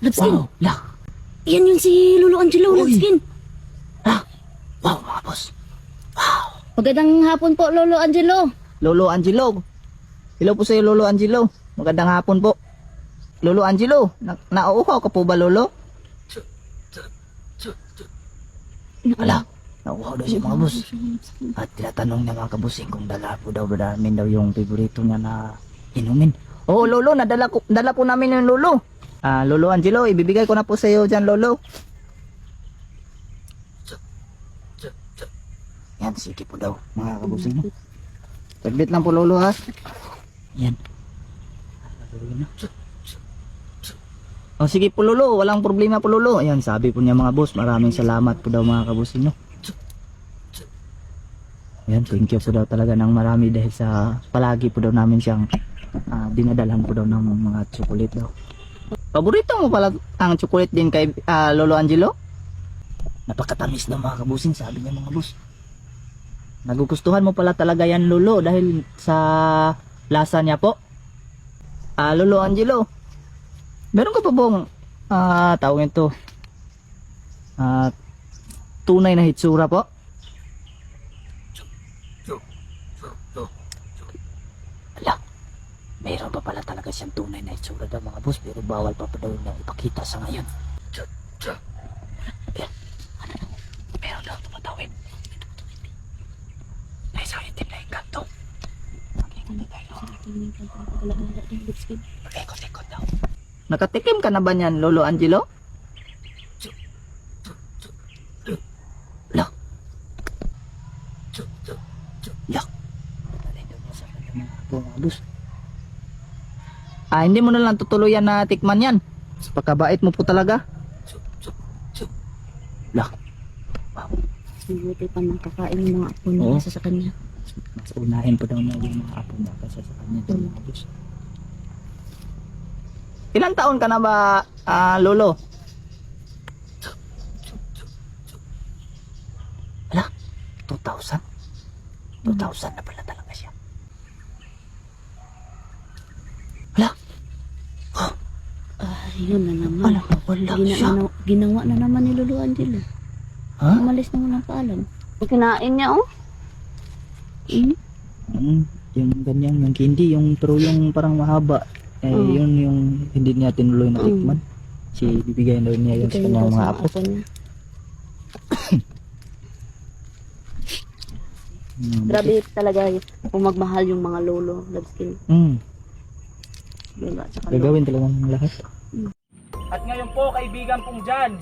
Ladskin. Wow, la. Yan yung si Lolo Angelo, Uy. Ladskin. La. Wow, mga boss. Magandang hapon po, Lolo Angelo. Lolo Angelo. Hello po sa iyo, Lolo Angelo. Magandang hapon po. Lolo Angelo, nauuhaw ka po ba, Lolo? Ala, nauuhaw daw siya, mga boss. At tinatanong niya mga kabusing kung dala po daw ba namin daw yung favorito niya na inumin. Oo, Lolo, dala po namin yung Lolo. Lolo Angelo, ibibigay ko na po sa iyo dyan, Lolo. Yan, sige po daw, mga kabusing. Saglit lang po, Lolo, ha? Yan. Oh, sige po, Lolo, walang problema po, Lolo. Ayan, sabi po niya mga boss, maraming salamat po daw mga kabusing, no? Ayan, thank you po daw talaga ng marami dahil sa palagi po daw namin siyang dinadalhan po daw ng mga chocolate daw. Paborito mo pala ang chocolate din kay Lolo Angelo? Napakatamis daw mga kabusing, sabi niya mga boss. Nagugustuhan mo pala talaga yan, Lolo, dahil sa lasa niya po. Lolo Angelo, meron ka pa bang tawagin to tunay na hitsura po? Ala, meron pa pala talaga siyang tunay na hitsura daw mga boss, pero bawal pa daw na ipakita sa ngayon. Ayan, ano na, meron daw tumatawid. Ay, sa itim na yung kanto. Ikot-ikot daw. Nakatikim ka na ba niyan, Lolo Angelo? Look. Look. Hindi mo na lang tutuluyan na tikman yan. Pagkabait mo po talaga. Look. Wow. Mabuti pa nakakain yung mga apo niya sa kanya. Mas unahin pa daw niya yung mga apo niya kasi sa kanya. Mga boss. Ilang taon ka na ba, Lolo? Ala, 2,000? 2,000 na pala talaga siya. Ala, Yun na naman. ala, wala siya. Ginawa na naman ni Lolo Angelo. Ha? Umalis na walang paalam. Kinain niya, oh. Yung ganyan, yung candy, pero yung parang mahaba. Yun yung hindi niya tinuloy na tikman. Bibigyan daw niya yun sa kanyang mga apo. Grabe talaga kung magmahal yung mga lolo, Ladskin. Diba? Gagawin talaga ng lahat. At ngayon po, kaibigan pong dyan,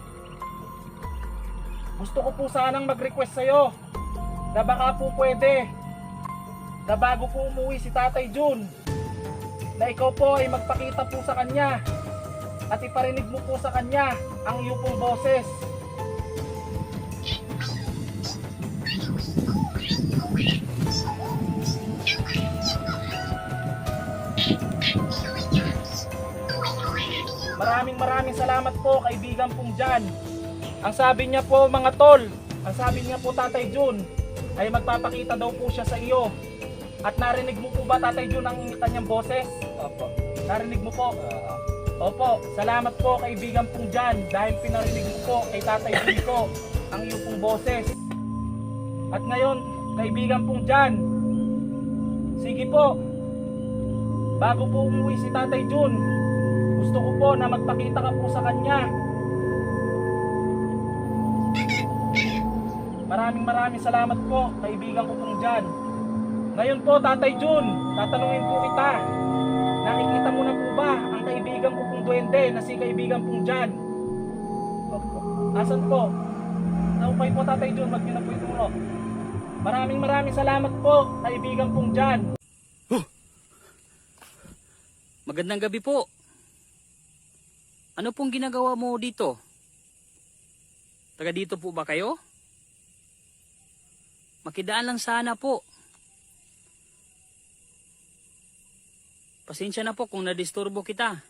gusto ko po sanang mag-request sa'yo na baka po pwede na bago po umuwi si Tatay Jun, na ikaw po ay magpakita po sa kanya at iparinig mo po sa kanya ang iyong pong boses. Maraming salamat po, kaibigan pong dyan. Ang sabi niya po mga tol, ang sabi niya po Tatay Jun ay magpapakita daw po siya sa iyo. At narinig mo po ba Tatay Jun ang kanyang boses? Opo. Narinig mo po? Opo. Salamat po kaibigan pong dyan dahil pinarinig mo po kay Tatay Jun ko ang iyong pong boses. At ngayon, kaibigan pong dyan, sige po, bago po umuwi si Tatay Jun, gusto ko po na magpakita ka po sa kanya. Maraming salamat po, kaibigan ko pong dyan. Ngayon po, Tatay Jun, tatanungin po kita. Nakikita mo na po ba ang kaibigan ko pong duwende na si kaibigan pong dyan? Asan po? Naupay po, Tatay Jun, wag niyo na po ituro. Maraming salamat po, kaibigan pong dyan. Magandang gabi po. Ano pong ginagawa mo dito? Taga dito po ba kayo? Makidaan lang sana po. Pasensya na po kung nadisturbo kita.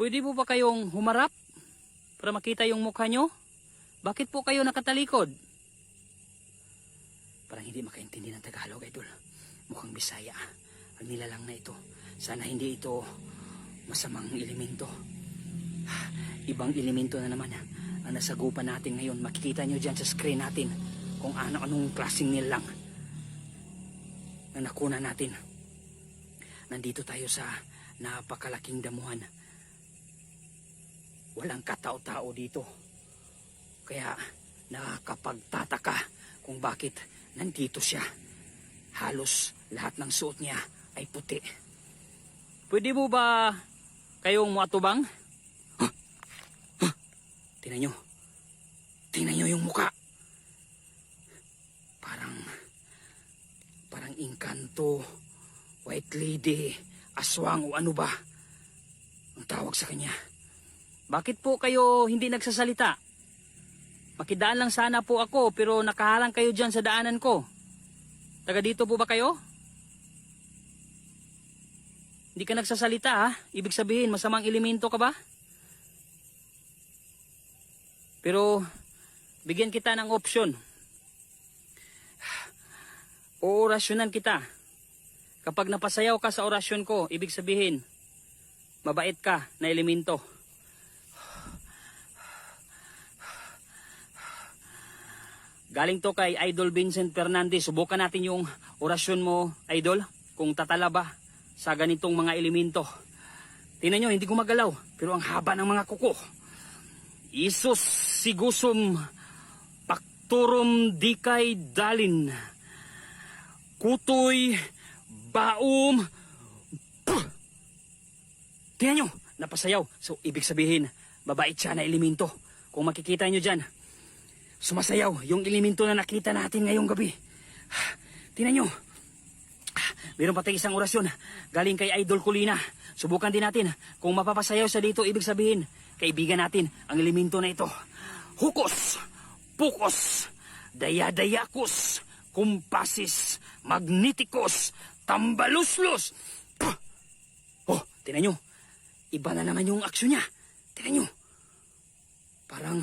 Pwede po ba kayong humarap para makita yung mukha nyo? Bakit po kayo nakatalikod? Parang hindi makaintindi ng Tagalog, idol. Mukhang Bisaya. Ang nilalang na ito. Sana hindi ito masamang elemento. Ibang elemento na naman ang nasagupan natin ngayon. Makikita nyo dyan sa screen natin kung anong klaseng nilang na nakuna natin. Nandito tayo sa napakalaking damuhan. Walang katao-tao dito. Kaya nakakapagtataka kung bakit nandito siya. Halos lahat ng suot niya ay puti. Pwede mo ba kayong muatubang? Tingnan nyo. Tingnan nyo yung muka. Parang inkanto, white lady, aswang o ano ba ang tawag sa kanya. Bakit po kayo hindi nagsasalita? Makidaan lang sana po ako pero nakahalang kayo dyan sa daanan ko. Taga dito po ba kayo? Hindi ka nagsasalita ha? Ibig sabihin masamang elemento ka ba? Pero bigyan kita ng opsyon. Oorasyonan kita. Kapag napasayaw ka sa orasyon ko, ibig sabihin mabait ka na elemento. Galing to kay Idol Vincent Fernandez. Subukan natin yung orasyon mo, Idol, kung tatala ba sa ganitong mga elemento. Tingnan nyo, hindi gumagalaw, pero ang haba ng mga kuko. Isus sigusum pakturum dikay dalin. Kutoy baum. Puh! Tingnan nyo, napasayaw. So, ibig sabihin, babait siya na elemento. Kung makikita nyo dyan, sumasayaw yung elemento na nakita natin ngayong gabi. Tingnan nyo. Meron pa tayong isang orasyon galing kay Idol Colina. Subukan din natin kung mapapasayaw siya dito. Ibig sabihin, kaibigan natin ang elemento na ito. Hukos, pukos, dayadayakus, kumpasis, magnetikos, tambaluslos. Puh! Oh, tingnan nyo. Iba na naman yung aksyon niya. Tingnan nyo. Parang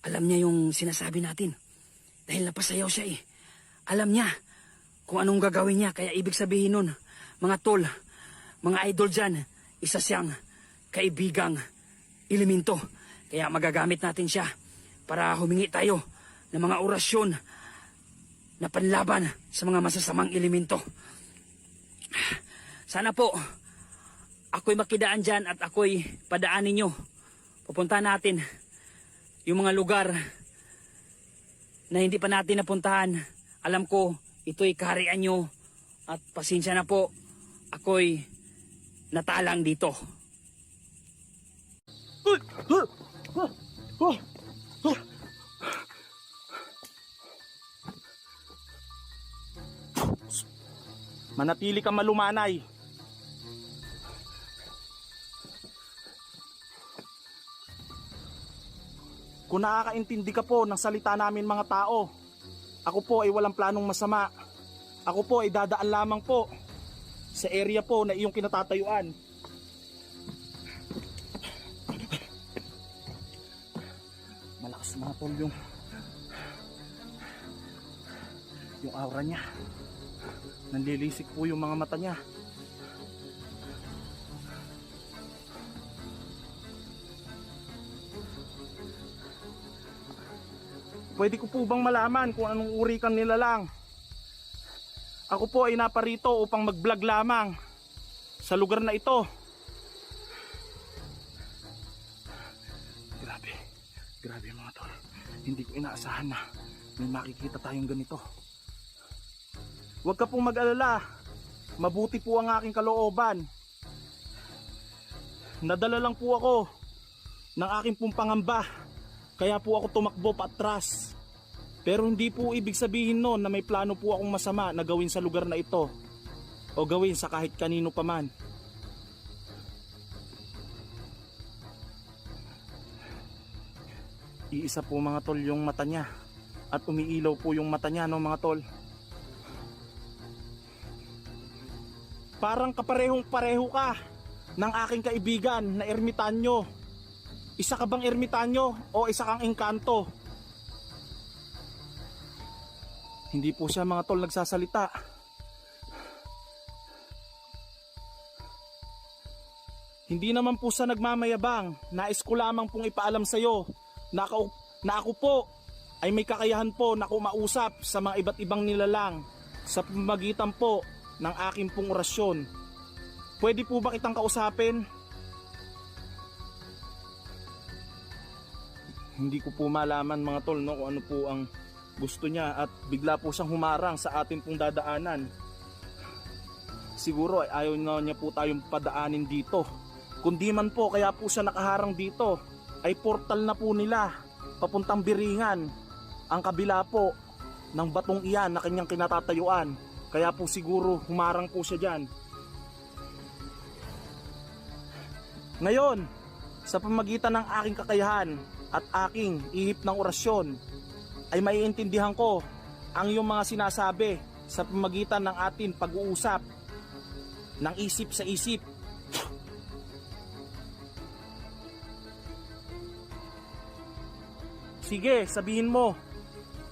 alam niya yung sinasabi natin. Dahil napasayaw siya eh. Alam niya kung anong gagawin niya. Kaya ibig sabihin nun, mga tol, mga idol dyan, isa siyang kaibigang elemento. Kaya magagamit natin siya para humingi tayo ng mga orasyon na panlaban sa mga masasamang elemento. Sana po, ako'y makidaan dyan at ako'y padaanin nyo. Pupunta natin yung mga lugar na hindi pa natin napuntahan. Alam ko, ito'y kaharian nyo at pasensya na po, ako'y natalang dito. Manatili kang malumanay. Kung nakakaintindi ka po ng salita namin mga tao, ako po ay walang planong masama. Ako po ay dadaan lamang po sa area po na iyong kinatatayuan. Malakas mga tol yung aura niya. Nanlilisik po yung mga mata niya. Pwede ko po bang malaman kung anong uri kang nilalang? Ako po ay naparito upang mag-vlog lamang sa lugar na ito. Grabe mga tol. Hindi ko inaasahan na may makikita tayong ganito. Huwag ka pong mag-alala. Mabuti po ang aking kalooban. Nadala lang po ako ng aking pong pangamba. Kaya po ako tumakbo patras. Pero hindi po ibig sabihin noon na may plano po akong masama na gawin sa lugar na ito. O gawin sa kahit kanino pa man. Iisa po mga tol yung mata niya. At umiilaw po yung mata niya, no mga tol. Parang kaparehong pareho ka ng aking kaibigan na ermitanyo. Isa ka bang ermitanyo o isa kang engkanto? Hindi po siya mga tol nagsasalita. Hindi naman po sa nagmamayabang, nais ko lamang pong ipaalam sa iyo na ako po ay may kakayahan po na kumausap sa mga iba't ibang nilalang sa pamamagitan po ng aking pong orasyon. Pwede po ba kitang kausapin? Hindi ko po malaman mga tol, no, kung ano po ang gusto niya at bigla po siyang humarang sa atin pong dadaanan. Siguro ay ayaw na niya po tayong padaanin dito. Kundi man po kaya po siya nakaharang dito ay portal na po nila papuntang Biringan, ang kabila po ng batong iyan na kanyang kinatatayuan. Kaya po siguro humarang po siya dyan. Ngayon, sa pamagitan ng aking kakayahan at aking ihip ng orasyon, ay maiintindihan ko ang iyong mga sinasabi sa pamagitan ng ating pag-uusap ng isip sa isip. Sige, sabihin mo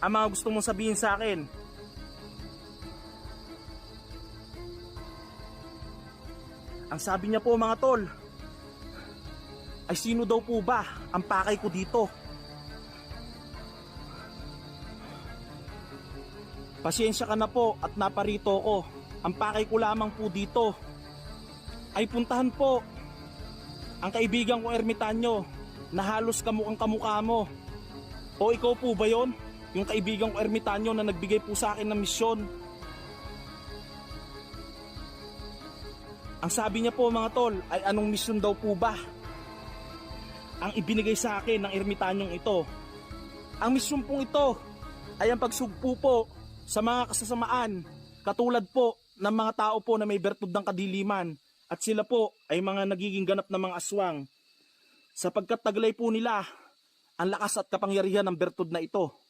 ang mga gusto mong sabihin sa akin. Ang sabi niya po mga tol, ay sino daw po ba ang pakay ko dito? Pasensya ka na po at naparito ko. Ang pakay ko lamang po dito ay puntahan po ang kaibigan kong ermitanyo na halos kamukhang kamukha mo. O ikaw po ba yon? Yung kaibigan kong ermitanyo na nagbigay po sa akin ng misyon. Ang sabi niya po mga tol ay anong misyon daw po ba ang ibinigay sa akin ng ermitanyong ito. Ang misyon pong ito ay ang pagsugpo po sa mga kasasamaan, katulad po ng mga tao po na may bertud ng kadiliman, at sila po ay mga nagiging ganap na mga aswang sapagkat taglay po nila ang lakas at kapangyarihan ng bertud na ito.